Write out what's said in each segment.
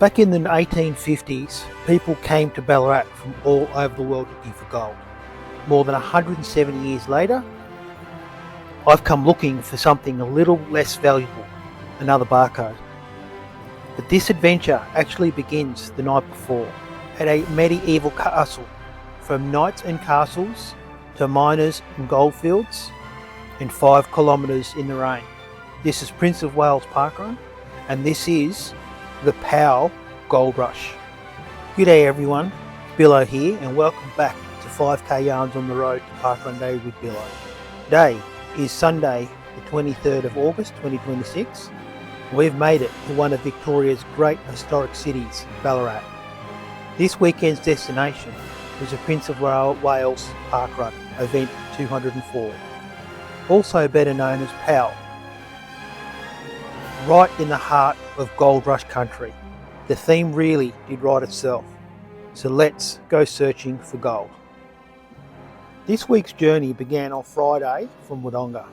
Back in the 1850s, people came to Ballarat from all over the world looking for gold. More than 170 years later, I've come looking for something a little less valuable, another barcode. But this adventure actually begins the night before at a medieval castle. From knights and castles to miners and goldfields, and 5 kilometres in the rain. This is Prince of Wales Parkrun, and this is the POW Gold Rush. G'day everyone, BILLO here, and welcome back to 5k yarns on the road to parkrunday with BILLO. Today is Sunday the 23rd of August 2026. We've made it to one of Victoria's great historic cities, Ballarat. This weekend's destination was the Prince of Wales Parkrun Event 204, also better known as POW. Right in the heart of Gold Rush country. The theme really did write itself. So let's go searching for gold. This week's journey began on Friday from Wodonga.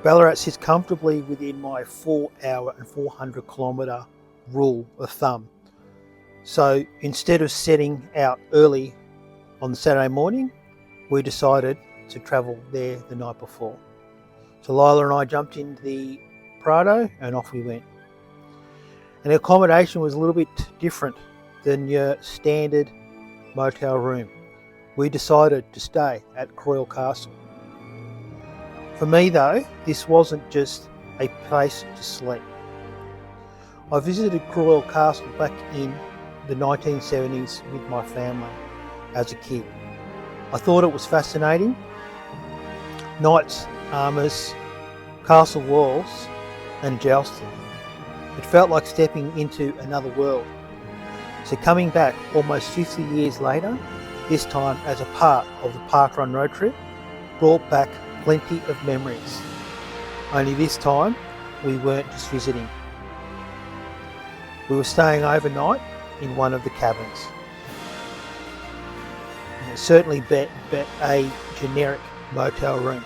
Ballarat sits comfortably within my 4 hour and 400 kilometre rule of thumb. So instead of setting out early on the Saturday morning, we decided to travel there the night before. So Lila and I jumped into the Prado and off we went. And the accommodation was a little bit different than your standard motel room. We decided to stay at Kryal Castle. For me though, this wasn't just a place to sleep. I visited Kryal Castle back in the 1970s with my family as a kid. I thought it was fascinating. Knights, armours, castle walls and jousting. It felt like stepping into another world. So coming back almost 50 years later, this time as a part of the parkrun road trip, brought back plenty of memories. Only this time, we weren't just visiting. We were staying overnight in one of the cabins. And it certainly bet a generic motel room.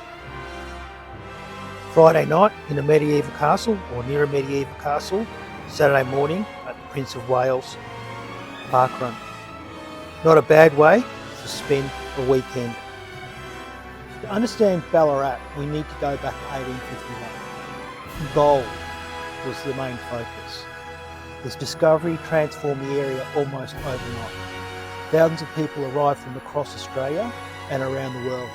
Friday night in a medieval castle, or near a medieval castle. Saturday morning at the Prince of Wales Parkrun. Not a bad way to spend a weekend. To understand Ballarat, we need to go back to 1851. Gold was the main focus. This discovery transformed the area almost overnight. Thousands of people arrived from across Australia and around the world,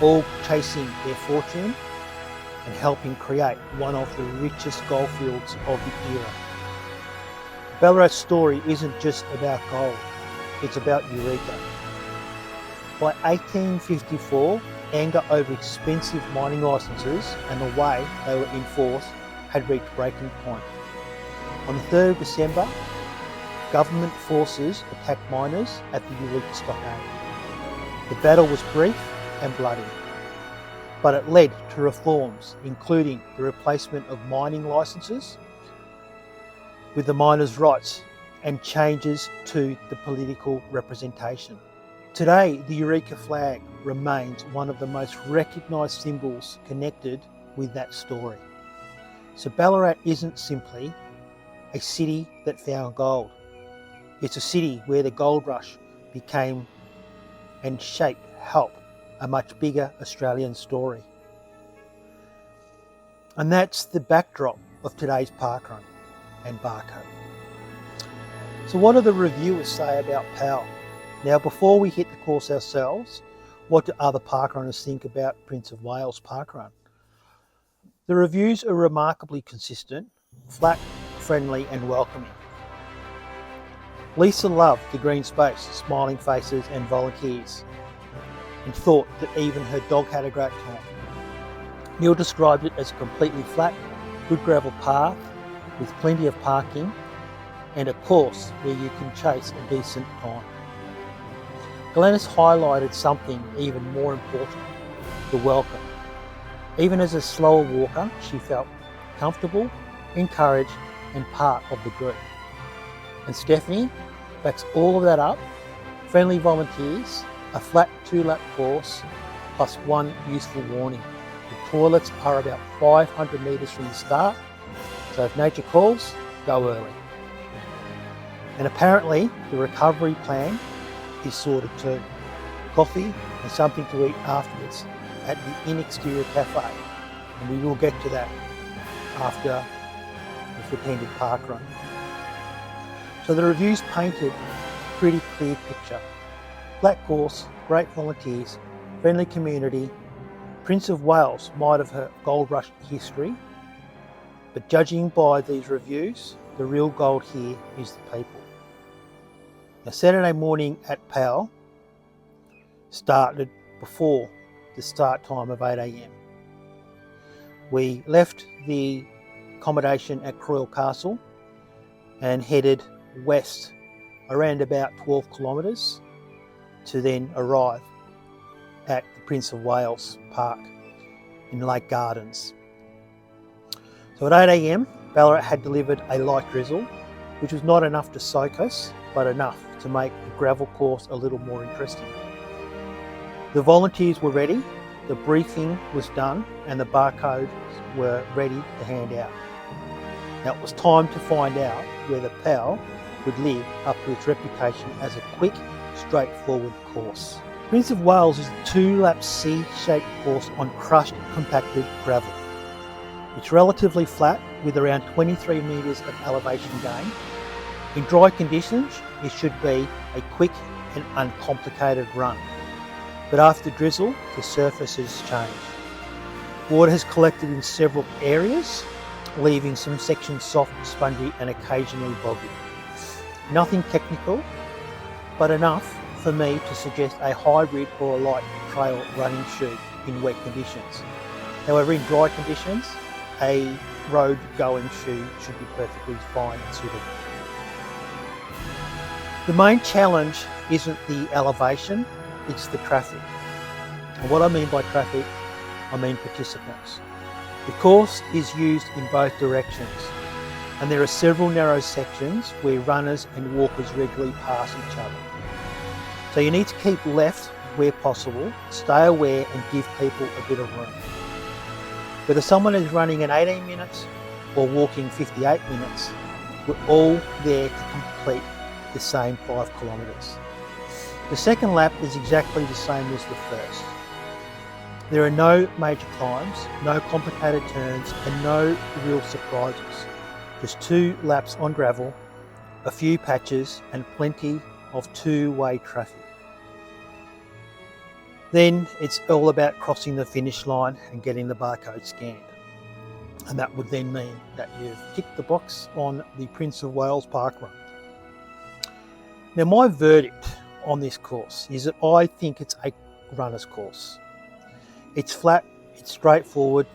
all chasing their fortune and helping create one of the richest goldfields of the era. Ballarat's story isn't just about gold, it's about Eureka. By 1854, anger over expensive mining licences and the way they were enforced had reached breaking point. On the 3rd of December, government forces attacked miners at the Eureka stockade. The battle was brief and bloody, but it led to reforms, including the replacement of mining licences with the miners' rights and changes to the political representation. Today, the Eureka flag remains one of the most recognised symbols connected with that story. So Ballarat isn't simply a city that found gold. It's a city where the gold rush became and helped a much bigger Australian story. And that's the backdrop of today's parkrun and barcode. So what do the reviewers say about POW? Now before we hit the course ourselves, what do other parkrunners think about Prince of Wales Parkrun? The reviews are remarkably consistent, flat, friendly and welcoming. Lisa loved the green space, smiling faces and volunteers, and thought that even her dog had a great time. Neil described it as a completely flat, good gravel path with plenty of parking and a course where you can chase a decent time. Glennis highlighted something even more important, the welcome. Even as a slower walker, she felt comfortable, encouraged and part of the group. And Stephanie backs all of that up, friendly volunteers, a flat 2-lap course, plus one useful warning. The toilets are about 500 metres from the start, so if nature calls, go early. And apparently the recovery plan is sorted too. Coffee and something to eat afterwards at the IneXterior Cafe. And we will get to that after we've attended parkrun. So the reviews painted a pretty clear picture. Flat course, great volunteers, friendly community. Prince of Wales might have a gold rush history, but judging by these reviews, the real gold here is the people. Now, Saturday morning at POW started before the start time of 8 AM. We left the accommodation at Kryal Castle and headed west around about 12 kilometres to then arrive at the Prince of Wales Park in Lake Gardens. So at 8 AM, Ballarat had delivered a light drizzle, which was not enough to soak us, but enough to make the gravel course a little more interesting. The volunteers were ready, the briefing was done, and the barcodes were ready to hand out. Now it was time to find out whether POW would live up to its reputation as a quick, straightforward course. Prince of Wales is a 2-lap C-shaped course on crushed, compacted gravel. It's relatively flat with around 23 metres of elevation gain. In dry conditions, it should be a quick and uncomplicated run. But after drizzle, the surface has changed. Water has collected in several areas, leaving some sections soft, spongy and occasionally boggy. Nothing technical, but enough for me to suggest a hybrid or a light trail running shoe in wet conditions. However, in dry conditions, a road going shoe should be perfectly fine and suitable. The main challenge isn't the elevation, it's the traffic. And what I mean by traffic, I mean participants. The course is used in both directions, and there are several narrow sections where runners and walkers regularly pass each other. So you need to keep left where possible, stay aware and give people a bit of room. Whether someone is running in 18 minutes or walking 58 minutes, we're all there to complete the same 5 kilometres. The second lap is exactly the same as the first. There are no major climbs, no complicated turns and no real surprises. Just 2 laps on gravel, a few patches and plenty of two-way traffic. Then it's all about crossing the finish line and getting the barcode scanned. And that would then mean that you've ticked the box on the Prince of Wales parkrun. Now my verdict on this course is that I think it's a runner's course. It's flat, it's straightforward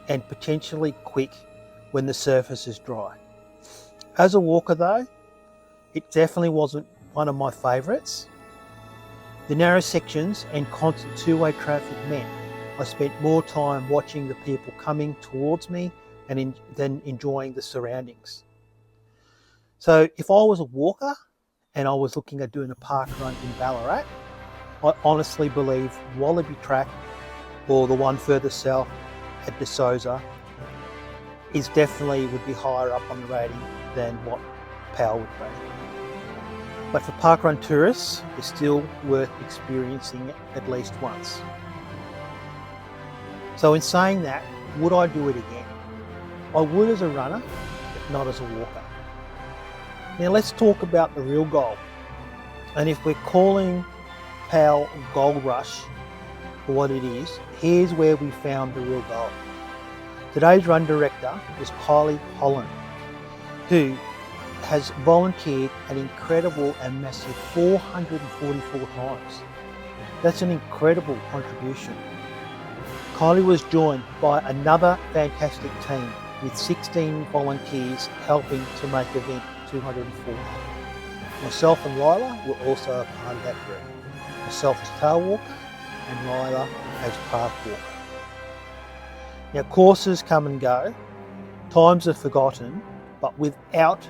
and potentially quick when the surface is dry. As a walker though, it definitely wasn't one of my favourites. The narrow sections and constant two-way traffic meant I spent more time watching the people coming towards me and than enjoying the surroundings. So if I was a walker and I was looking at doing a park run in Ballarat, I honestly believe Wallaby Track or the one further south at De Souza is definitely would be higher up on the rating than what POW would be. But for parkrun tourists, it's still worth experiencing it at least once. So in saying that, would I do it again? I would as a runner, but not as a walker. Now let's talk about the real gold. And if we're calling POW Gold Rush for what it is, here's where we found the real gold. Today's run director was Kryal Castle, who has volunteered an incredible and massive 444 times. That's an incredible contribution. Kylie was joined by another fantastic team with 16 volunteers helping to make event 204. Myself and Lila were also a part of that group. Myself as tail walker and Lila as park walker. Now courses come and go, times are forgotten, but without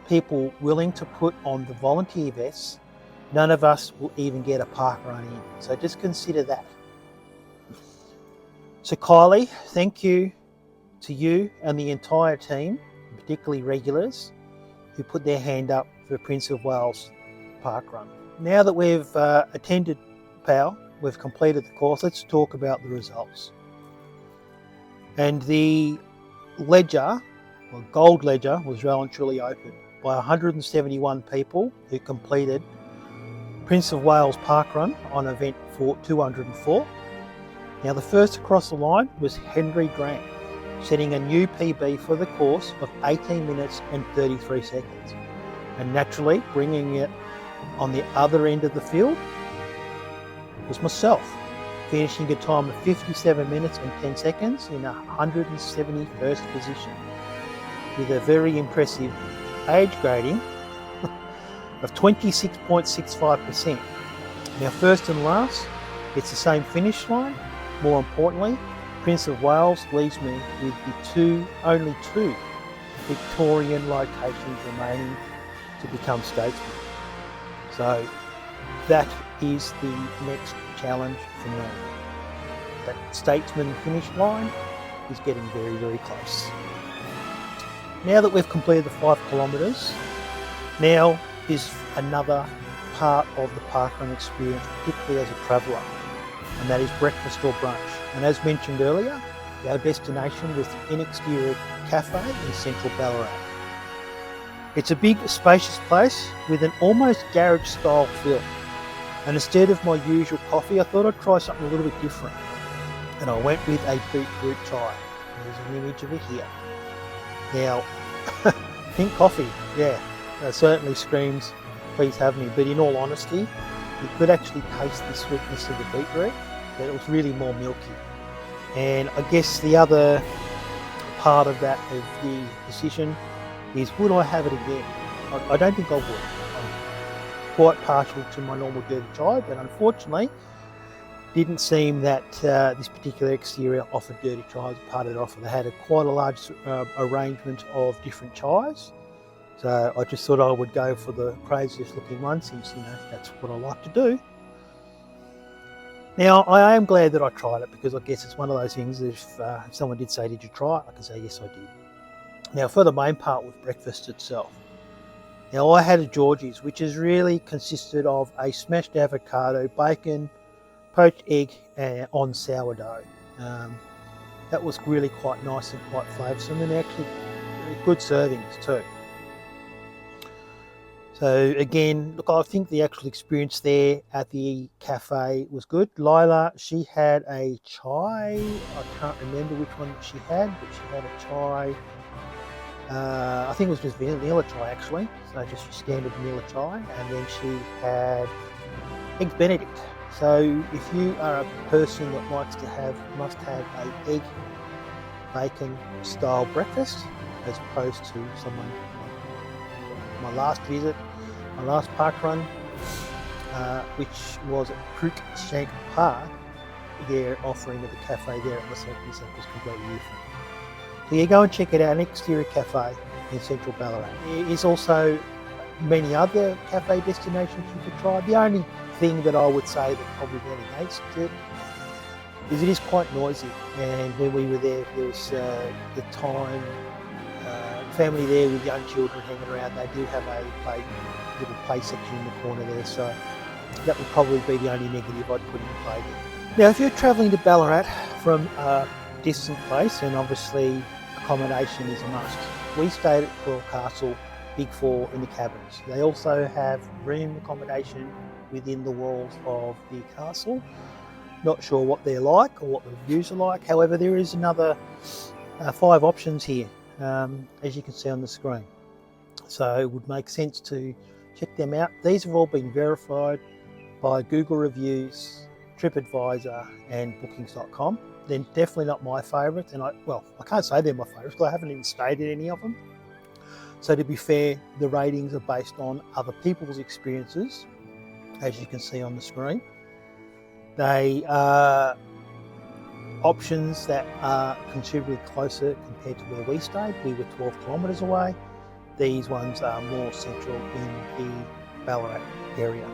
people willing to put on the volunteer vests, none of us will even get a park run in. So just consider that. So Kylie, thank you to you and the entire team, particularly regulars, who put their hand up for for Prince of Wales Parkrun. Now that we've attended POW, we've completed the course, let's talk about the results. And the ledger, or gold ledger, was well and truly opened by 171 people who completed Prince of Wales Parkrun on event for 204. Now the first across the line was Henry Grant, setting a new PB for the course of 18 minutes and 33 seconds. And naturally, bringing it on the other end of the field was myself, finishing a time of 57 minutes and 10 seconds in 171st position, with a very impressive age grading of 26.65%. Now first and last, it's the same finish line. More importantly, Prince of Wales leaves me with the only two Victorian locations remaining to become statesman. So that is the next challenge for me. That statesman finish line is getting very, very close. Now that we've completed the 5 kilometres, now is another part of the parkrun experience, particularly as a traveller, and that is breakfast or brunch. And as mentioned earlier, our destination was the IneXterior Cafe in central Ballarat. It's a big, spacious place with an almost garage-style feel. And instead of my usual coffee, I thought I'd try something a little bit different. And I went with a beetroot chai. There's an image of it here. Now, pink coffee, yeah, that certainly screams, please have me. But in all honesty, you could actually taste the sweetness of the beetroot, but it was really more milky. And I guess the other part of that, of the decision, is would I have it again? I don't think I would. I'm quite partial to my normal dirty chai, but unfortunately, didn't seem that this particular exterior offered dirty chai as part of the offer. They had quite a large arrangement of different chais. So I just thought I would go for the craziest looking one, since, you know, that's what I like to do. Now, I am glad that I tried it, because I guess it's one of those things, if someone did say, did you try it? I can say, yes, I did. Now, for the main part with breakfast itself. Now, I had a Georgie's, which is really consisted of a smashed avocado, bacon, poached egg on sourdough. That was really quite nice and quite flavoursome, and actually good servings too. So again, look, I think the actual experience there at the cafe was good. Lila, she had a chai. I can't remember which one she had, but she had a chai. I think it was just vanilla chai actually. So just your standard vanilla chai, and then she had eggs Benedict. So if you are a person that must have an egg bacon style breakfast, as opposed to someone like my last visit, my last parkrun, which was at Cruikshank Park, their offering at the cafe there at this was completely different. So you go and check it out, IneXterior Cafe in central Ballarat. There is also many other cafe destinations you could try. The only thing that I would say that probably went against it is it is quite noisy, and when we were there was the time family there with young children hanging around. They do have a little play section in the corner there, so that would probably be the only negative I'd put in play there. Now if you're travelling to Ballarat from a distant place, and obviously accommodation is a must. We stayed at Kryal Castle, Big 4 in the cabins. They also have room accommodation within the walls of the castle. Not sure what they're like or what the views are like. However, there is another 5 options here, as you can see on the screen. So it would make sense to check them out. These have all been verified by Google Reviews, TripAdvisor and Bookings.com. They're definitely not my favourites, and I can't say they're my favourites because I haven't even stayed at any of them. So to be fair, the ratings are based on other people's experiences, as you can see on the screen. They are options that are considerably closer compared to where we stayed. We were 12 kilometres away. These ones are more central in the Ballarat area.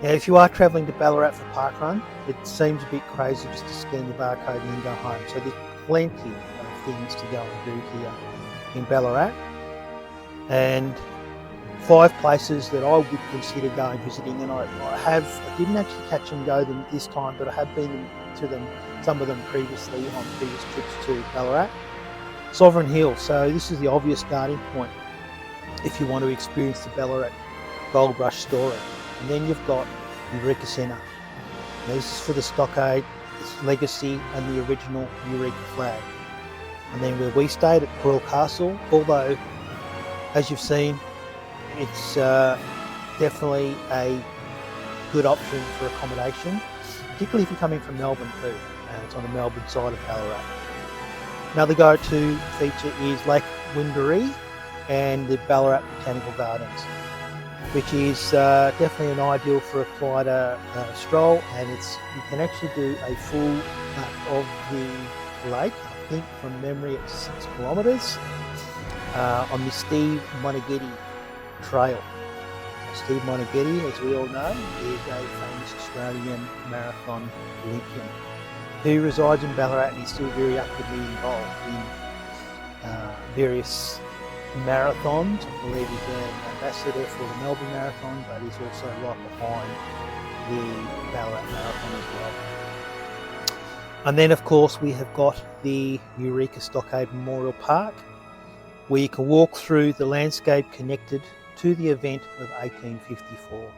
Now, if you are travelling to Ballarat for parkrun, it seems a bit crazy just to scan your barcode and then go home. So there's plenty of things to go and do here in Ballarat. And 5 places that I would consider going visiting, and I didn't actually catch and go them this time, but I have been to them, some of them previously on previous trips to Ballarat. Sovereign Hill, so this is the obvious starting point if you want to experience the Ballarat Gold Rush story. And then you've got Eureka Centre. Now this is for the stockade, its legacy and the original Eureka flag. And then where we stayed at Kryal Castle, although as you've seen, it's definitely a good option for accommodation, particularly if you're coming from Melbourne too. It's on the Melbourne side of Ballarat. Another go-to feature is Lake Windaree and the Ballarat Botanical Gardens, which is definitely an ideal for a quieter stroll, and you can actually do a full lap of the lake. I think from memory it's 6 kilometres on the Steve Moneghetti Trail. Steve Moneghetti, as we all know, is a famous Australian marathon Olympian who resides in Ballarat and is still very actively involved in various marathons. I believe he's an ambassador for the Melbourne Marathon, but he's also right behind the Ballarat Marathon as well. And then of course we have got the Eureka Stockade Memorial Park, where you can walk through the landscape connected to the event of 1854.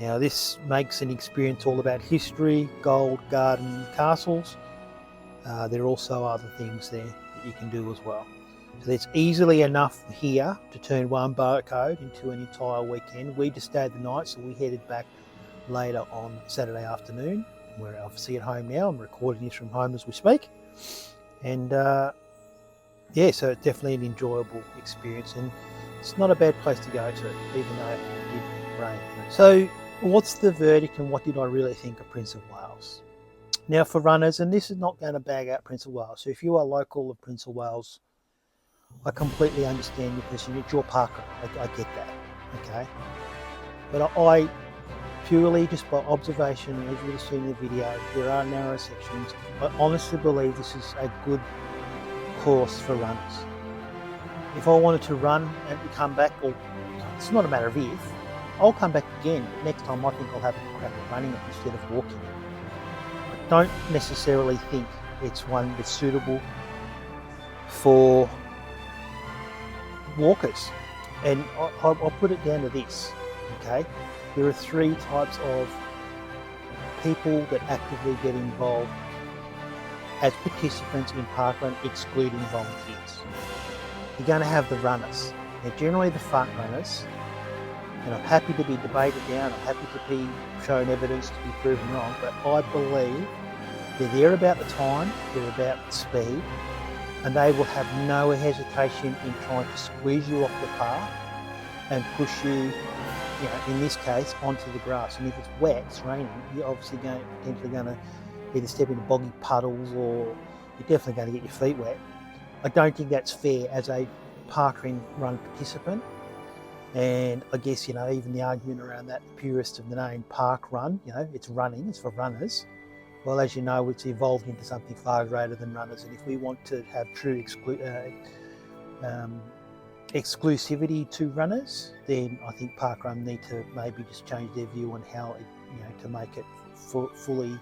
Now this makes an experience all about history, gold, garden, castles. There are also other things there that you can do as well. So there's easily enough here to turn one barcode into an entire weekend. We just stayed the night, so we headed back later on Saturday afternoon. We're obviously at home now. I'm recording this from home as we speak. And yeah, so it's definitely an enjoyable experience, and it's not a bad place to go to, even though it did rain. So what's the verdict, and what did I really think of Prince of Wales? Now for runners, and this is not going to bag out Prince of Wales, so if you are local of Prince of Wales, I completely understand your position. It's your parkrun. I get that, okay? But I purely just by observation, as you would have seen in the video, there are narrow sections. I honestly believe this is a good course for runners. If I wanted to run and come back, or it's not a matter of if, I'll come back again. But next time I think I'll have a crack at running it instead of walking it. I don't necessarily think it's one that's suitable for walkers, and I'll put it down to this, okay? There are 3 types of people that actively get involved as participants in parkrun, excluding volunteers. You're going to have the runners. They're generally the front runners, and I'm happy to be debated down, I'm happy to be shown evidence to be proven wrong, but I believe they're there about the time, they're about the speed, and they will have no hesitation in trying to squeeze you off the path and push you, in this case, onto the grass. And if it's wet, it's raining, you're obviously potentially going to either step into boggy puddles, or you're definitely going to get your feet wet. I don't think that's fair as a parkrun run participant. And I guess, even the argument around that, the purest of the name parkrun, it's running, it's for runners. Well, as you know, it's evolved into something far greater than runners. And if we want to have true exclusivity to runners, then I think parkrun need to maybe just change their view on how it, to make it fully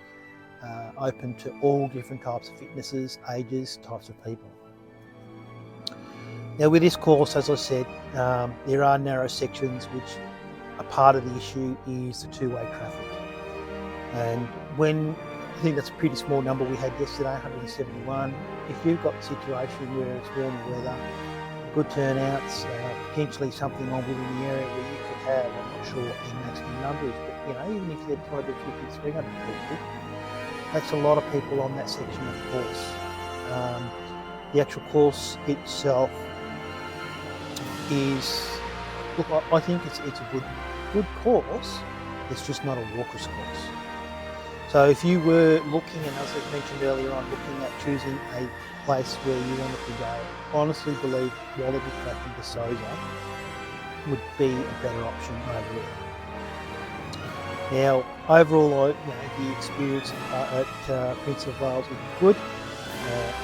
open to all different types of fitnesses, ages, types of people. Now with this course, as I said, there are narrow sections which a part of the issue is the two-way traffic. And I think that's a pretty small number we had yesterday, 171. If you've got a situation where it's warmer weather, good turnouts, potentially something on within the area where you could have, I'm not sure what the maximum number is, but even if they're 250, 300 people, that's a lot of people on that section of the course. The actual course itself is, look, I think it's a good course. It's just not a walker's course. So if you were looking, and as I mentioned earlier on, looking at choosing a place where you wanted to go, I honestly believe Wallaby Track in Basoza would be a better option overall. Now, overall, the experience at Prince of Wales was good.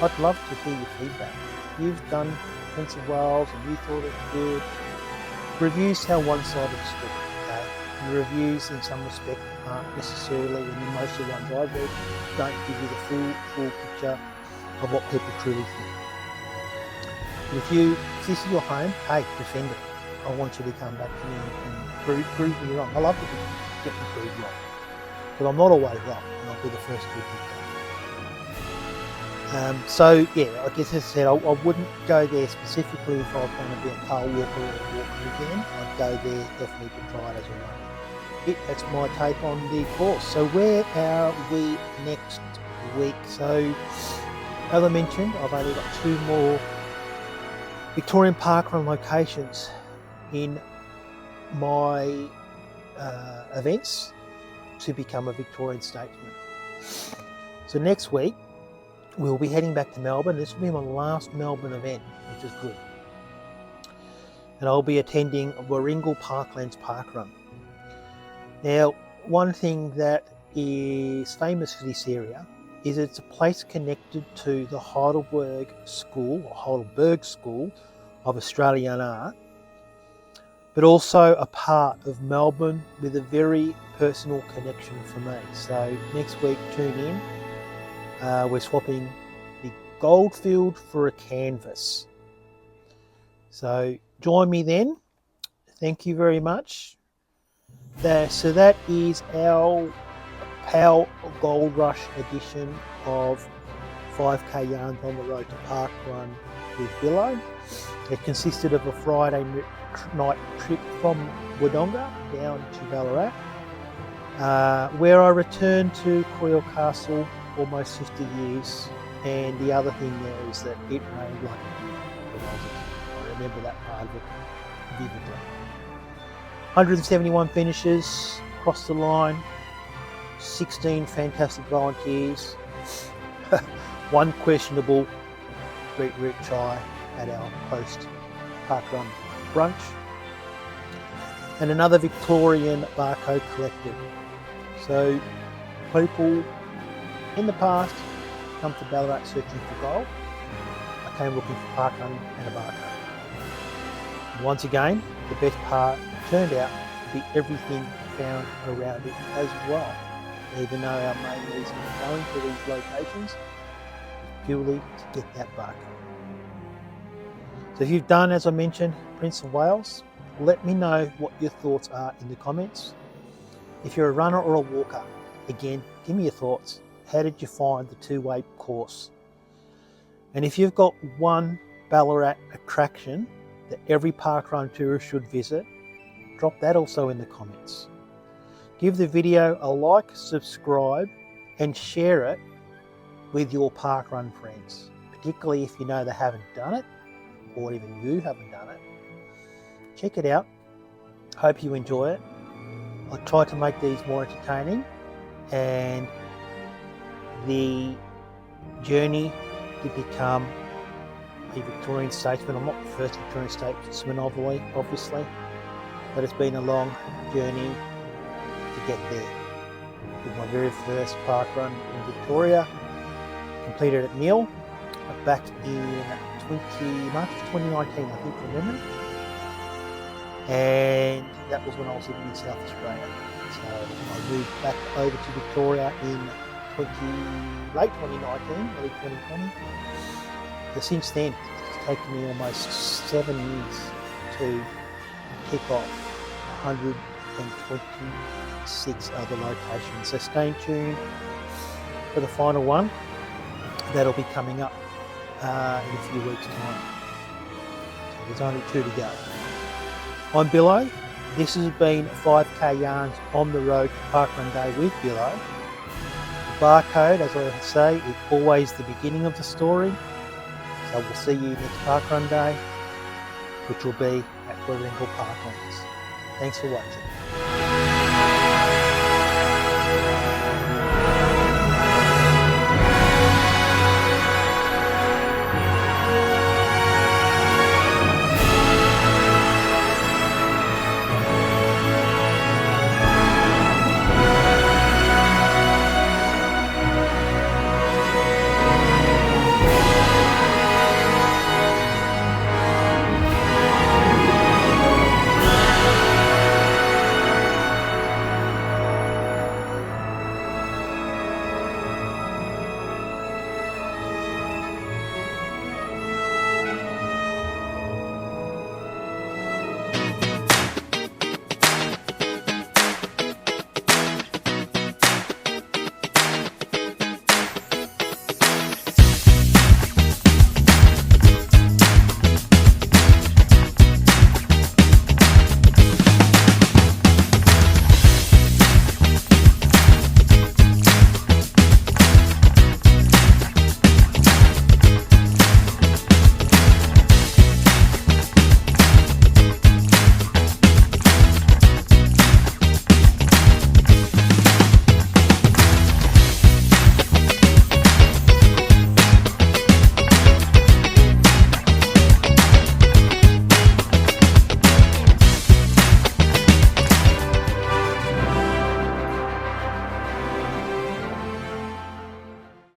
I'd love to hear your feedback. If you've done Prince of Wales and you thought it was good, reviews tell one side of the story. Okay? The reviews, in some respect, aren't necessarily, and most of the ones I've read, don't give you the full picture of what people truly think. If this is your home, hey, defend it. I want you to come back to me and prove me wrong. I love to get me proved wrong, but I'm not always wrong, and I'll be the first to admit that. So yeah, I guess as I said, I wouldn't go there specifically if I was going to be a tail walker or a walker again. I'd go there definitely to try it as a runner. That's my take on the course. So where are we next week? So as I mentioned, I've only got 2 more Victorian parkrun locations in my events to become a Victorian statesman. So next week we'll be heading back to Melbourne. This will be my last Melbourne event, which is good. And I'll be attending Warringal Parklands Parkrun. Now, one thing that is famous for this area is it's a place connected to the Heidelberg School of Australian Art, but also a part of Melbourne with a very personal connection for me. So next week, tune in. We're swapping the goldfield for a canvas. So join me then. Thank you very much. So that is our POW Gold Rush edition of 5k yarns on the road to parkrun with BILLO. It consisted of a Friday night trip from Wodonga down to Ballarat, where I returned to Kryal Castle almost 50 years, and the other thing there is that it rained like a I remember that part of it vividly. 171 finishes across the line, 16 fantastic volunteers, 1 questionable beetroot chai at our post-parkrun brunch, and another Victorian barcode collected. So people in the past come to Ballarat searching for gold. I came looking for parkrun and a barcode. And once again, the best part turned out to be everything found around it as well, even though our main reason for going to these locations is purely to get that barcode. So if you've done, as I mentioned, Prince of Wales, let me know what your thoughts are in the comments. If you're a runner or a walker, again, give me your thoughts. How did you find the 2-way course? And if you've got one Ballarat attraction that every parkrun tourist should visit, drop that also in the comments. Give the video a like, subscribe, and share it with your parkrun friends, particularly if you know they haven't done it, or even you haven't done it. Check it out. Hope you enjoy it. I try to make these more entertaining, and the journey to become a Victorian statesman. I'm not the first Victorian statesman, obviously, but it's been a long journey to get there. With my very first parkrun in Victoria, completed at Neil back in March of 2019, I think, from memory. And that was when I was living in South Australia. So I moved back over to Victoria in late 2019, early 2020. So since then, it's taken me almost 7 years to kick off 126 other locations. So stay tuned for the final one. That'll be coming up in a few weeks' time. So there's only 2 to go. I'm BILLO. This has been 5k yarns on the road to Parkrun Day with BILLO. The barcode, as I say, is always the beginning of the story. So we'll see you next Parkrun Day, which will be at Eureka Parklands. Thanks for watching.